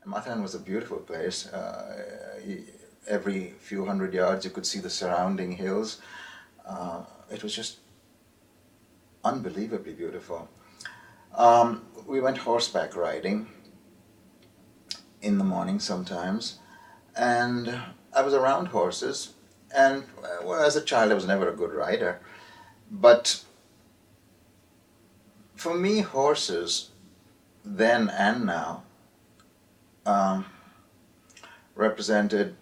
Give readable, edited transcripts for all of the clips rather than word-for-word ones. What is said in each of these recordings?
Matharan was a beautiful place. Every few hundred yards you could see the surrounding hills. It was just unbelievably beautiful. We went horseback riding in the morning sometimes, and I was around horses, and well, as a child I was never a good rider, but for me horses then and now represented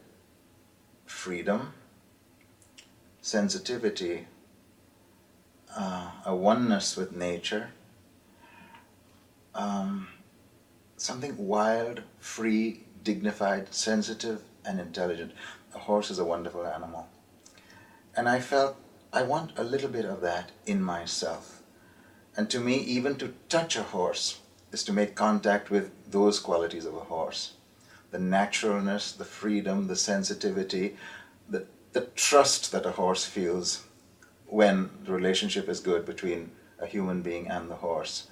freedom, sensitivity, a oneness with nature, something wild, free, dignified, sensitive, and intelligent. A horse is a wonderful animal. And I felt I want a little bit of that in myself. And to me, even to touch a horse is to make contact with those qualities of a horse. The naturalness, the freedom, the sensitivity, the trust that a horse feels when the relationship is good between a human being and the horse.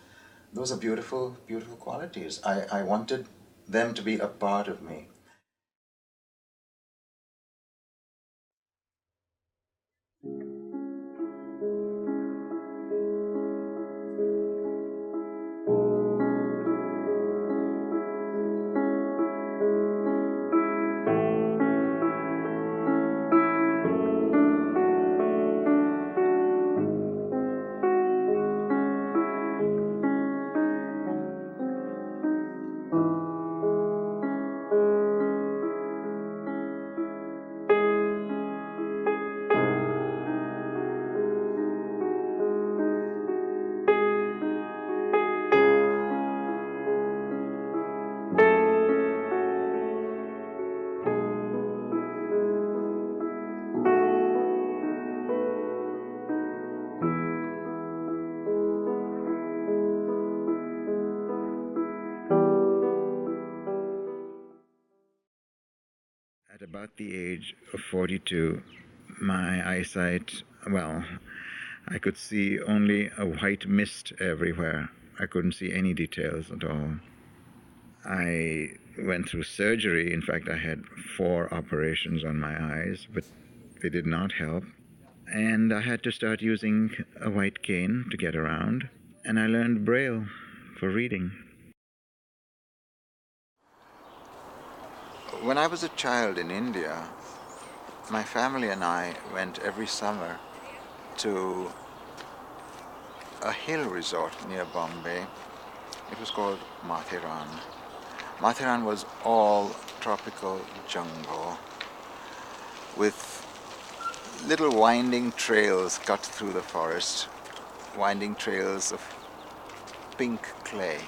Those are beautiful, beautiful qualities. I wanted them to be a part of me. At about the age of 42, my eyesight, well, I could see only a white mist everywhere. I couldn't see any details at all. I went through surgery. In fact, I had 4 operations on my eyes, but they did not help. And I had to start using a white cane to get around. And I learned Braille for reading. When I was a child in India, my family and I went every summer to a hill resort near Bombay. It was called Mathiran. Mathiran was all tropical jungle with little winding trails cut through the forest, winding trails of pink clay.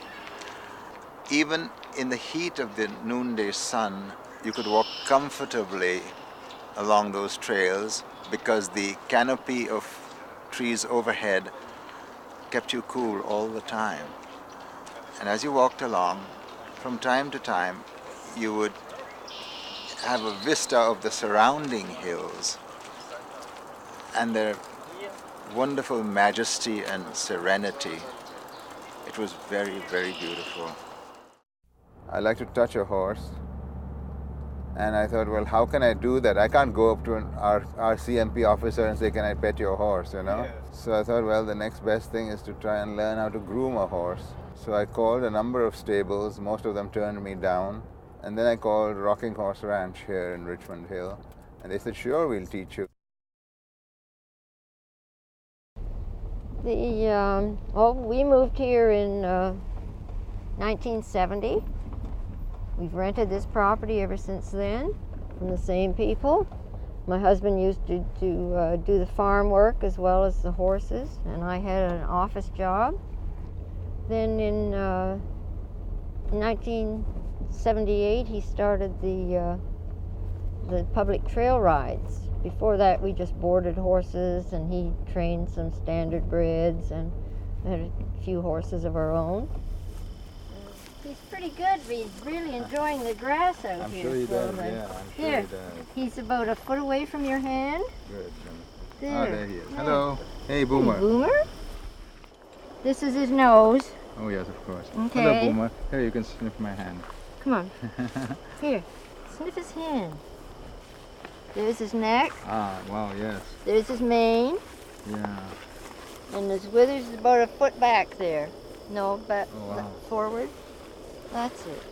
Even in the heat of the noonday sun, you could walk comfortably along those trails because the canopy of trees overhead kept you cool all the time. And as you walked along, from time to time, you would have a vista of the surrounding hills and their wonderful majesty and serenity. It was very, very beautiful. I like to touch a horse. And I thought, well, how can I do that? I can't go up to our CMP officer and say, can I pet your horse, you know? Yes. So I thought, well, the next best thing is to try and learn how to groom a horse. So I called a number of stables. Most of them turned me down. And then I called Rocking Horse Ranch here in Richmond Hill. And they said, sure, we'll teach you. We moved here in 1970. We've rented this property ever since then from the same people. My husband used to do the farm work as well as the horses, and I had an office job. Then in 1978, he started the public trail rides. Before that, we just boarded horses, and he trained some standard breds, and we had a few horses of our own. He's pretty good, but he's really enjoying the grass out here. I'm sure he does, yeah, I'm sure here, he does. He's about a foot away from your hand. Good. There. Oh, there he is. Yeah. Hello. Hey, Boomer. Hey, Boomer. This is his nose. Oh, yes, of course. Okay. Hello, Boomer. Here, you can sniff my hand. Come on. Here, sniff his hand. There's his neck. Ah, wow, yes. There's his mane. Yeah. And his withers is about a foot back there. No, but Oh, wow. forward. That's it.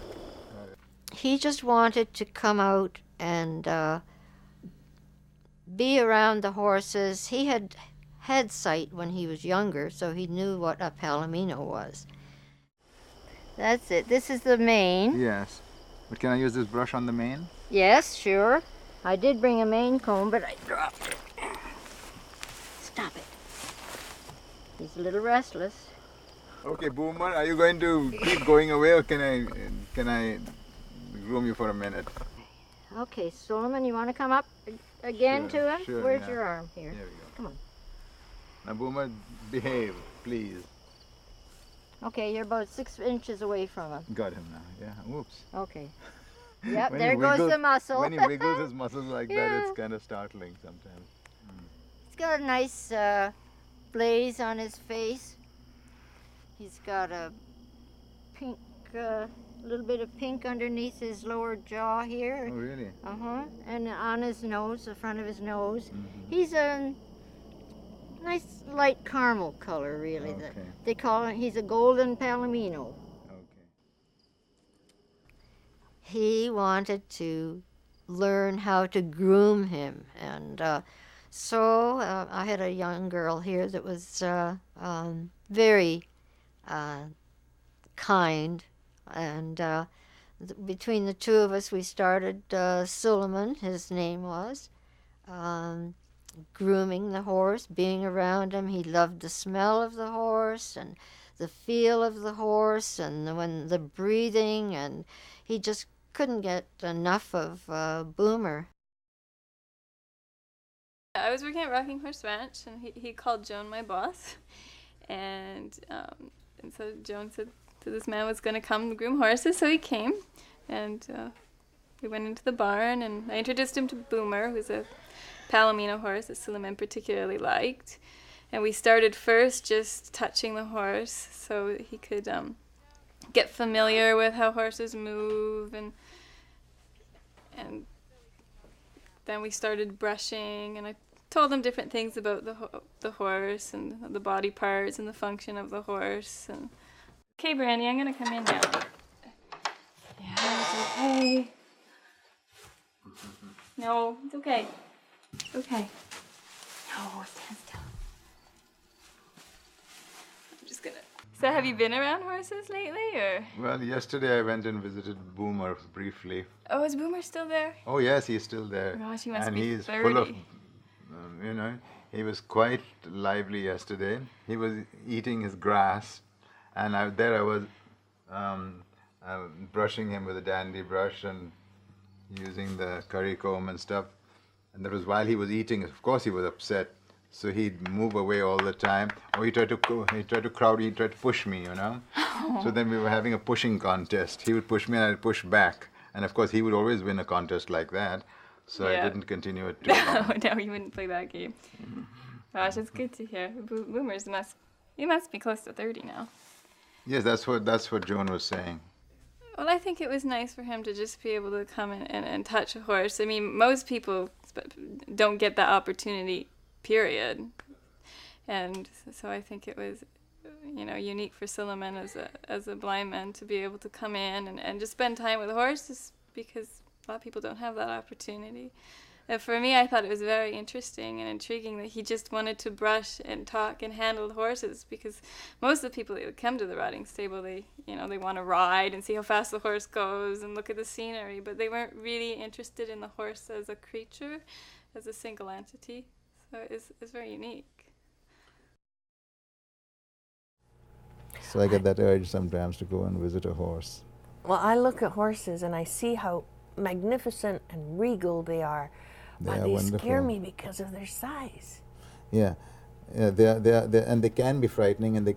He just wanted to come out and be around the horses. He had had sight when he was younger, so he knew what a palomino was. That's it. This is the mane. Yes. But can I use this brush on the mane? Yes, sure. I did bring a mane comb, but I dropped it. Stop it. He's a little restless. Okay, Boomer, are you going to keep going away, or can I groom you for a minute? Okay, Solomon, you want to come up again Sure, to him? sure, Where's yeah. your arm? Here. Here we go. Come on. Now, Boomer, behave, please. Okay, you're about 6 inches away from him. Got him now. Yeah. Oops. Okay. Yep, When there he goes wiggles- the muscle. When he wiggles his muscles like that, Yeah. it's kind of startling sometimes. He's got a nice blaze on his face. He's got a pink, little bit of pink underneath his lower jaw here. Oh, really? Uh-huh. And on his nose, the front of his nose. Mhm. He's a nice light caramel color, really. Okay. They call it, he's a golden palomino. Okay. He wanted to learn how to groom him. And so I had a young girl here that was very kind. And between the two of us, we started Suleiman, his name was, grooming the horse, being around him. He loved the smell of the horse and the feel of the horse and the breathing, and he just couldn't get enough of Boomer. I was working at Rocking Horse Ranch, and he called Joan my boss, and so Joan said that this man was going to come groom horses, so he came, and we went into the barn, and I introduced him to Boomer, who's a palomino horse that Suleiman particularly liked, and we started first just touching the horse so he could get familiar with how horses move, and then we started brushing, and I told him different things about the horse and the body parts and the function of the horse. And okay, Brandy, I'm gonna come in now. Yeah, it's okay. No, it's okay. Okay. No, stand still. I'm just gonna. So, have you been around horses lately, or? Well, yesterday I went and visited Boomer briefly. Oh, is Boomer still there? Oh, yes, he's still there. Gosh, he must and be he's 30. full of, he was quite lively yesterday. He was eating his grass, and I was brushing him with a dandy brush and using the curry comb and stuff. And that was while he was eating. Of course, he was upset, so he'd move away all the time. Or he tried to push me, So then we were having a pushing contest. He would push me and I'd push back. And of course, he would always win a contest like that. So Yeah. I didn't continue it too long. No, you wouldn't play that game. Gosh, it's good to hear. Boomers must be close to 30 now. Yes, that's what Joan was saying. Well, I think it was nice for him to just be able to come in and touch a horse. I mean, most people don't get that opportunity, period. And so I think it was, unique for Suleiman as a blind man to be able to come in and just spend time with horses, because a lot of people don't have that opportunity. And for me, I thought it was very interesting and intriguing that he just wanted to brush and talk and handle the horses, because most of the people that would come to the riding stable, they want to ride and see how fast the horse goes and look at the scenery, but they weren't really interested in the horse as a creature, as a single entity. So it's very unique. So I get that urge sometimes to go and visit a horse. Well, I look at horses and I see how magnificent and regal they are, but are they wonderful. scare me because of their size. Yeah, and they can be frightening, and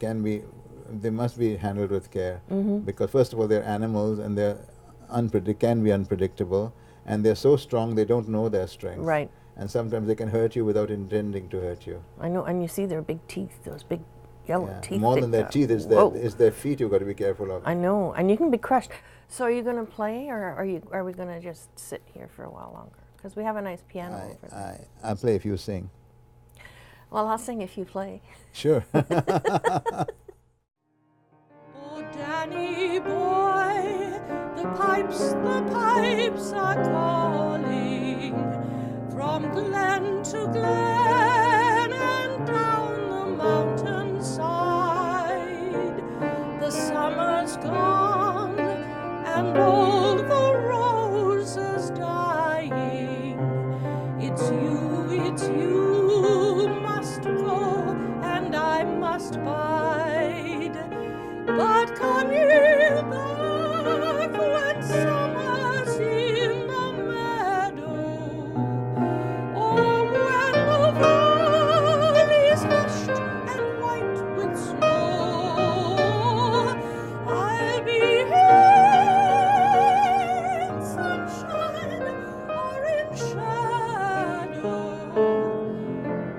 they must be handled with care, because first of all, they're animals, and they can be unpredictable, and they're so strong they don't know their strength. Right. And sometimes they can hurt you without intending to hurt you. I know, and you see their big teeth, those big yellow Yeah. teeth. More they've than their got. teeth is Whoa. their feet you've got to be careful of. I know, and you can be crushed. So are you going to play, or are we going to just sit here for a while longer? Because we have a nice piano over there. I'll play if you sing. Well, I'll sing if you play. Sure. Oh, Danny boy, the pipes are calling from glen to glen and down the mountainside. The summer's gone and all the roses dying. It's you must go and I must bide. But come ye back when summer's in the meadow, or when the valley's hushed and white with snow. I'll be here in sunshine or in shadow.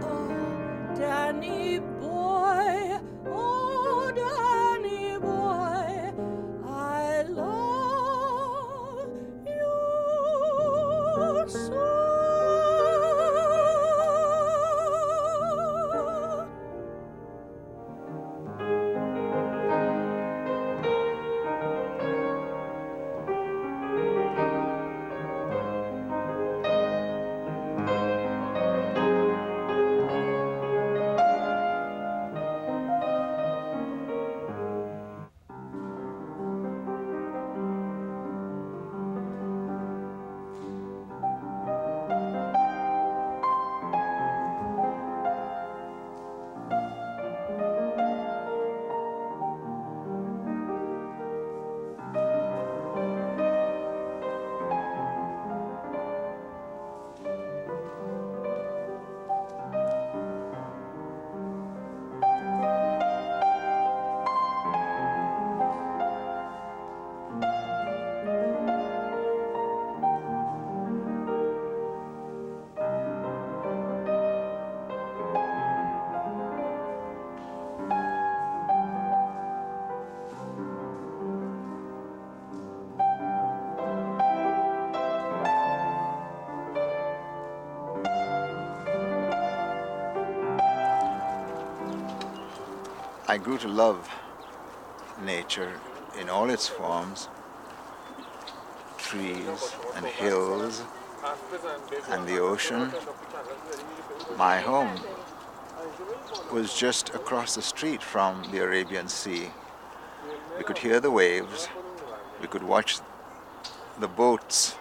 Oh, Danny boy, oh, Danny boy, I love you so. I grew to love nature in all its forms, trees and hills and the ocean. My home was just across the street from the Arabian Sea. We could hear the waves, we could watch the boats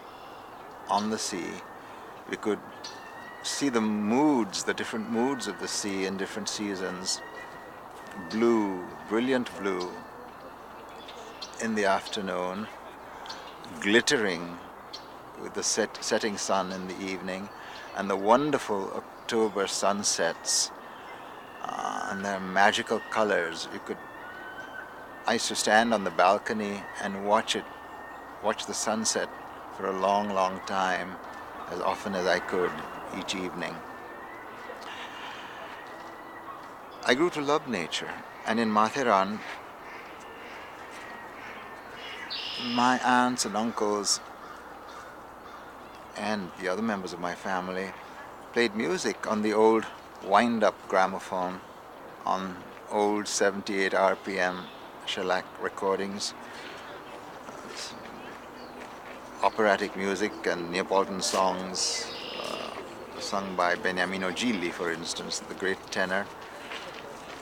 on the sea, we could see the moods, the different moods of the sea in different seasons. Blue, brilliant blue in the afternoon, glittering with the setting sun in the evening, and the wonderful October sunsets and their magical colors. I used to stand on the balcony and watch the sunset for a long, long time, as often as I could each evening. I grew to love nature, and in Mathiran, my aunts and uncles and the other members of my family played music on the old wind-up gramophone, on old 78 RPM shellac recordings, operatic music and Neapolitan songs sung by Beniamino Gilli, for instance, the great tenor,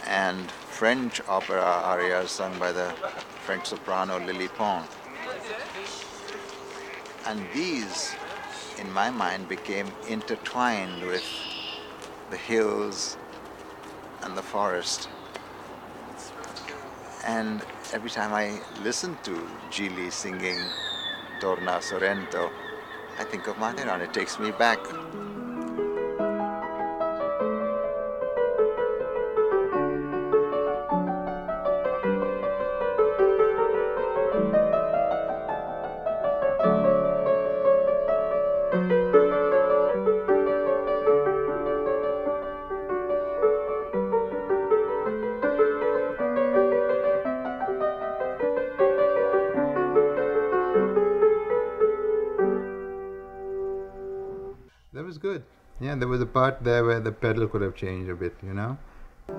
and French opera arias sung by the French soprano Lily Pont. And these, in my mind, became intertwined with the hills and the forest. And every time I listen to Gilli singing Torna a Sorrento, I think of Mathiran. It takes me back. good. Yeah, there was a part there where the pedal could have changed a bit, you know.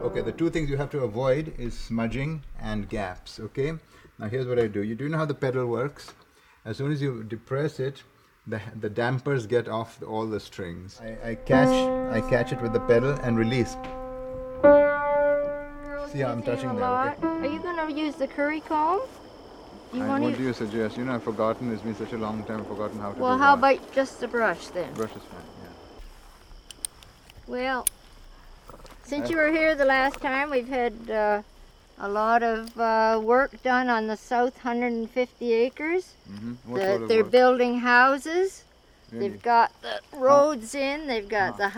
Okay, the two things you have to avoid is smudging and gaps, okay? Now here's what I do. You do know how the pedal works? As soon as you depress it, the dampers get off all the strings. I catch it with the pedal and release. See how I'm touching there, okay? Are you going to use the curry comb? Do you want What to? do you suggest? You know, I've forgotten. It's been such a long time. I've forgotten how to do Well, how what. about just the brush then? Brush is fine, yeah. Well, since you were here the last time, we've had a lot of work done on the south 150 acres. What sort of They're work? building houses. Really? They've got the roads in. They've got the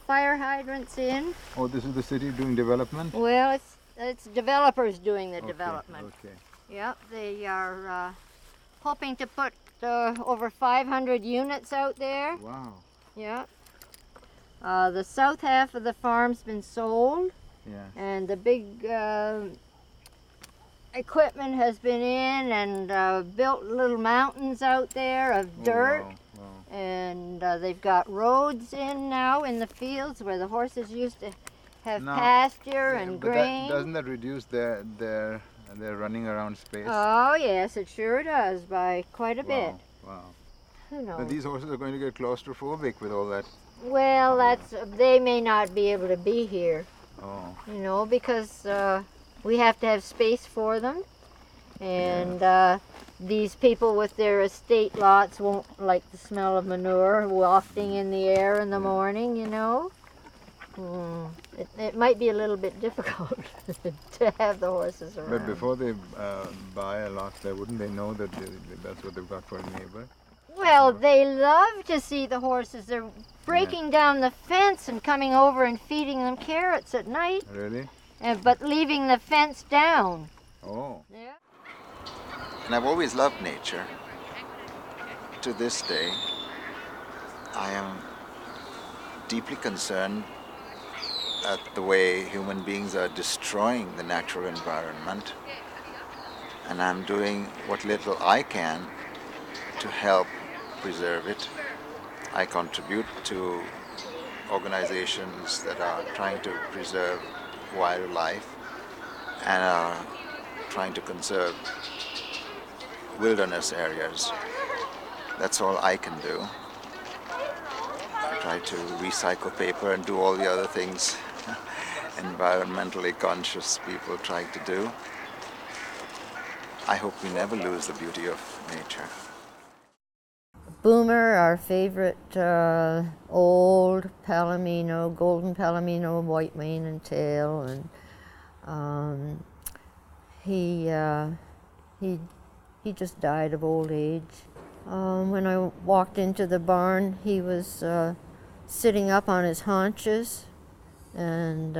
fire hydrants in. Oh, this is the city doing development? Well, it's developers doing the development. Okay. Yep, they are hoping to put over 500 units out there. Wow. Yep. The south half of the farm's been sold, Yeah. and the big equipment has been in and built little mountains out there of dirt. Wow. Wow. And they've got roads in now in the fields where the horses used to have Now, pasture and but grain. doesn't that reduce their running around space? Oh yes, it sure does by quite a bit. Wow. Who knows? But these horses are going to get claustrophobic with all that. Well, they may not be able to be here, Oh. you know, because we have to have space for them, and these people with their estate lots won't like the smell of manure wafting in the air in the morning, you know. It might be a little bit difficult to have the horses around. But before they buy a lot there, wouldn't they know that that's what they've got for a neighbor? Well, they love to see the horses. They're breaking down the fence and coming over and feeding them carrots at night, Really? but leaving the fence down. Oh. Yeah. And I've always loved nature. To this day, I am deeply concerned at the way human beings are destroying the natural environment, and I'm doing what little I can to help preserve it. I contribute to organizations that are trying to preserve wildlife and are trying to conserve wilderness areas. That's all I can do. I try to recycle paper and do all the other things environmentally conscious people try to do. I hope we never lose the beauty of nature. Boomer, our favorite old Palomino, golden Palomino, white mane and tail, and he just died of old age. When I walked into the barn, he was sitting up on his haunches, and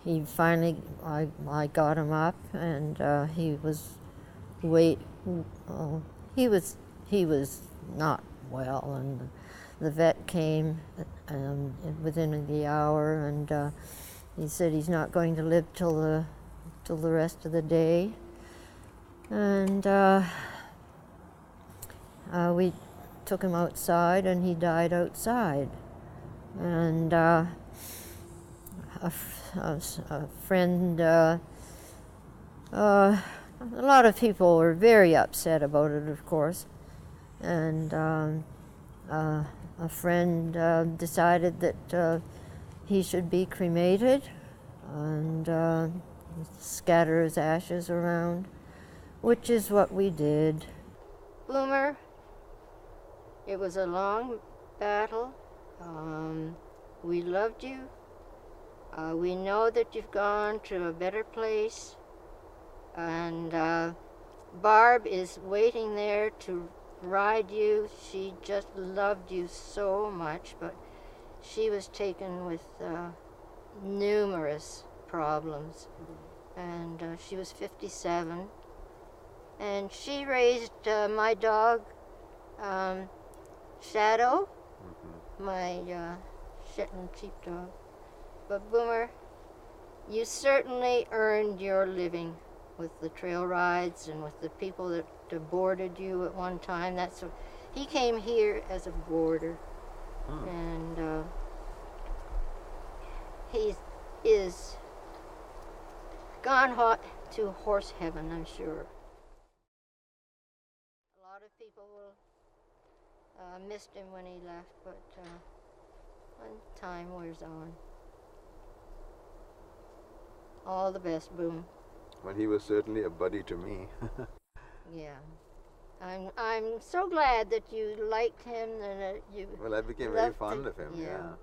he finally, I got him up, and he was he was not well, and the vet came within the hour, and he said he's not going to live till the rest of the day. And we took him outside, and he died outside. And a friend, a lot of people were very upset about it, of course. And a friend decided that he should be cremated and scatter his ashes around, which is what we did. Boomer, it was a long battle. We loved you. We know that you've gone to a better place. And Barb is waiting there to ride you. She just loved you so much, but she was taken with numerous problems. And she was 57. And she raised my dog, Shadow, my Shetland sheepdog. But Boomer, you certainly earned your living with the trail rides and with the people that boarded you at one time. He came here as a boarder, and he is gone to horse heaven, I'm sure. A lot of people will missed him when he left, but when time wears on. All the best, Boom. Well, he was certainly a buddy to me. Yeah. I'm so glad that you liked him and that you. Well, I became very fond of him. Yeah.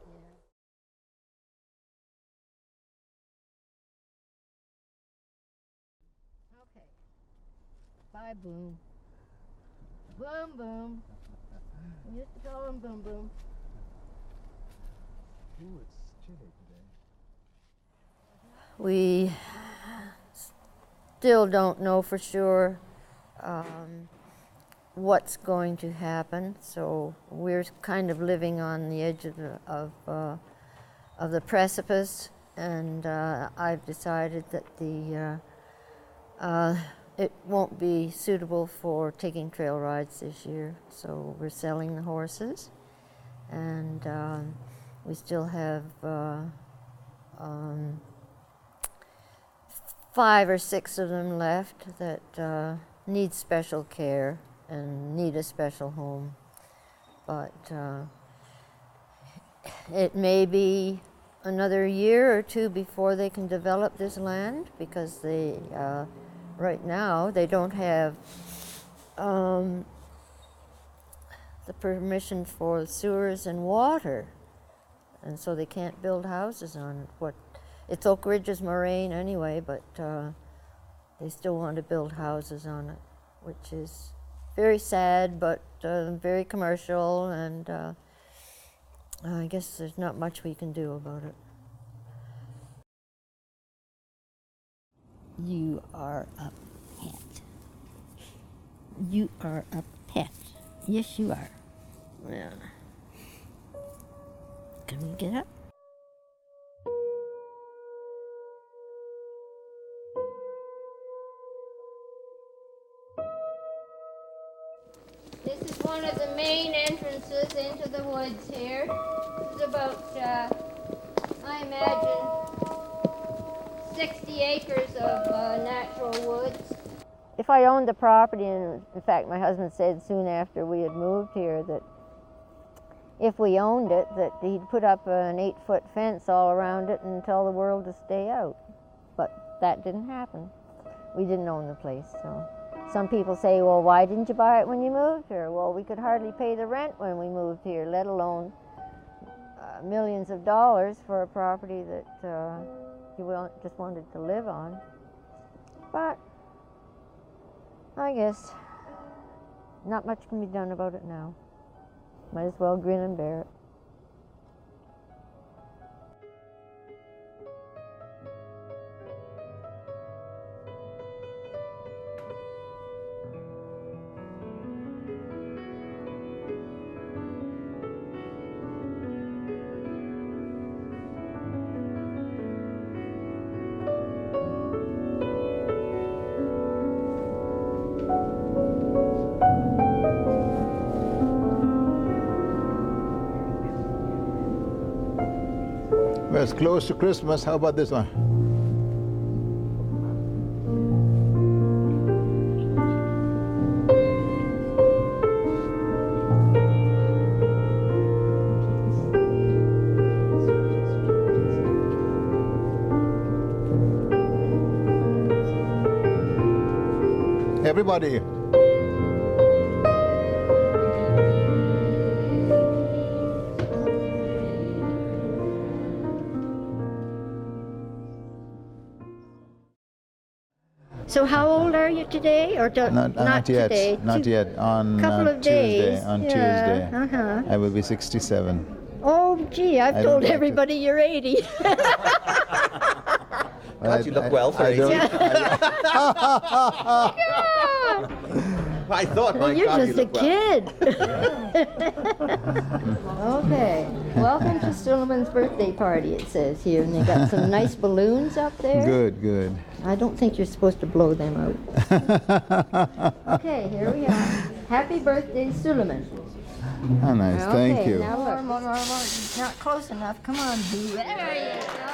Okay. Bye, Boom. Boom, Boom. We used to call him Boom, Boom. Ooh, it's chilly today. We still don't know for sure what's going to happen, so we're kind of living on the edge of the precipice, and I've decided that it won't be suitable for taking trail rides this year, so we're selling the horses, and we still have 5 or 6 of them left that need special care and need a special home. But it may be another year or 2 before they can develop this land, because they right now they don't have the permission for sewers and water, and so they can't build houses on it. It's Oak Ridge's moraine anyway, but they still want to build houses on it, which is very sad, but very commercial, and I guess there's not much we can do about it. You are a pet. You are a pet. Yes, you are. Yeah. Can we get up? This is one of the main entrances into the woods here. This is about, I imagine, 60 acres of natural woods. If I owned the property, and in fact my husband said soon after we had moved here that if we owned it, that he'd put up an 8-foot fence all around it and tell the world to stay out. But that didn't happen. We didn't own the place, so. Some people say, well, why didn't you buy it when you moved here? Well, we could hardly pay the rent when we moved here, let alone millions of dollars for a property that you just wanted to live on. But I guess not much can be done about it now. Might as well grin and bear it. Well, it's close to Christmas. How about this one? Everybody. So how old are you today? Or Not yet. Today? Not yet. On couple of Tuesday. days. On Yeah, Tuesday. uh-huh. I will be 67. Oh, gee, I've told everybody you're 80. God, you look well for 80. I thought, my You're God, just you a look well. kid. Okay, welcome to Suleiman's birthday party, it says here. And they got some nice balloons up there. Good, good. I don't think you're supposed to blow them out. Okay, here we are. Happy birthday, Suleiman. Ah, nice. Okay, Thank you. now look. More. Not close enough. Come on, Boo. There you go.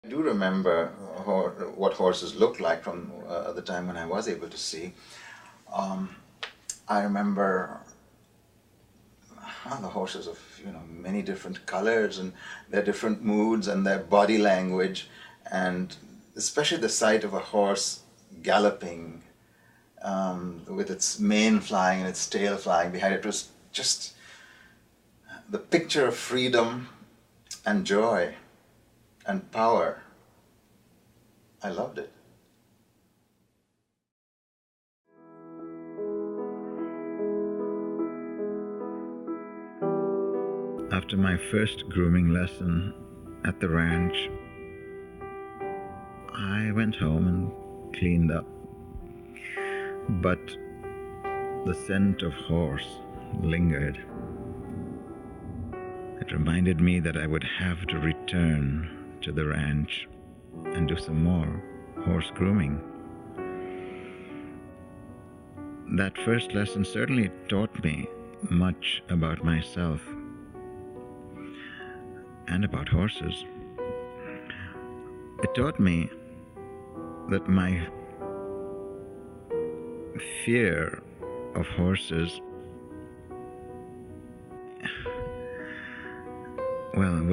I do remember what horses looked like from the time when I was able to see. I remember the horses of many different colors and their different moods and their body language, and especially the sight of a horse galloping with its mane flying and its tail flying behind it was just the picture of freedom and joy and power. I loved it. After my first grooming lesson at the ranch, I went home and cleaned up. But the scent of horse lingered. It reminded me that I would have to return to the ranch and do some more horse grooming. That first lesson certainly taught me much about myself and about horses. It taught me that my fear of horses,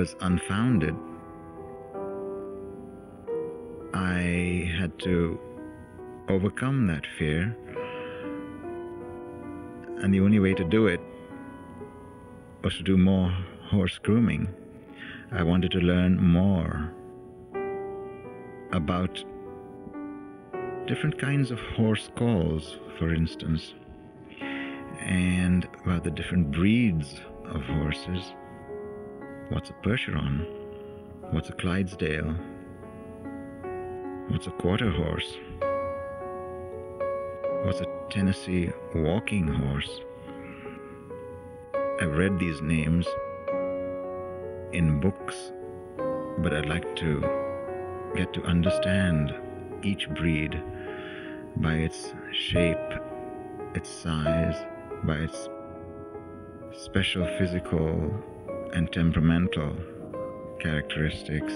was unfounded. I had to overcome that fear, and the only way to do it was to do more horse grooming. I wanted to learn more about different kinds of horse calls, for instance, and about the different breeds of horses. What's a Percheron? What's a Clydesdale? What's a quarter horse? What's a Tennessee walking horse? I've read these names in books, but I'd like to get to understand each breed by its shape, its size, by its special physical and temperamental characteristics.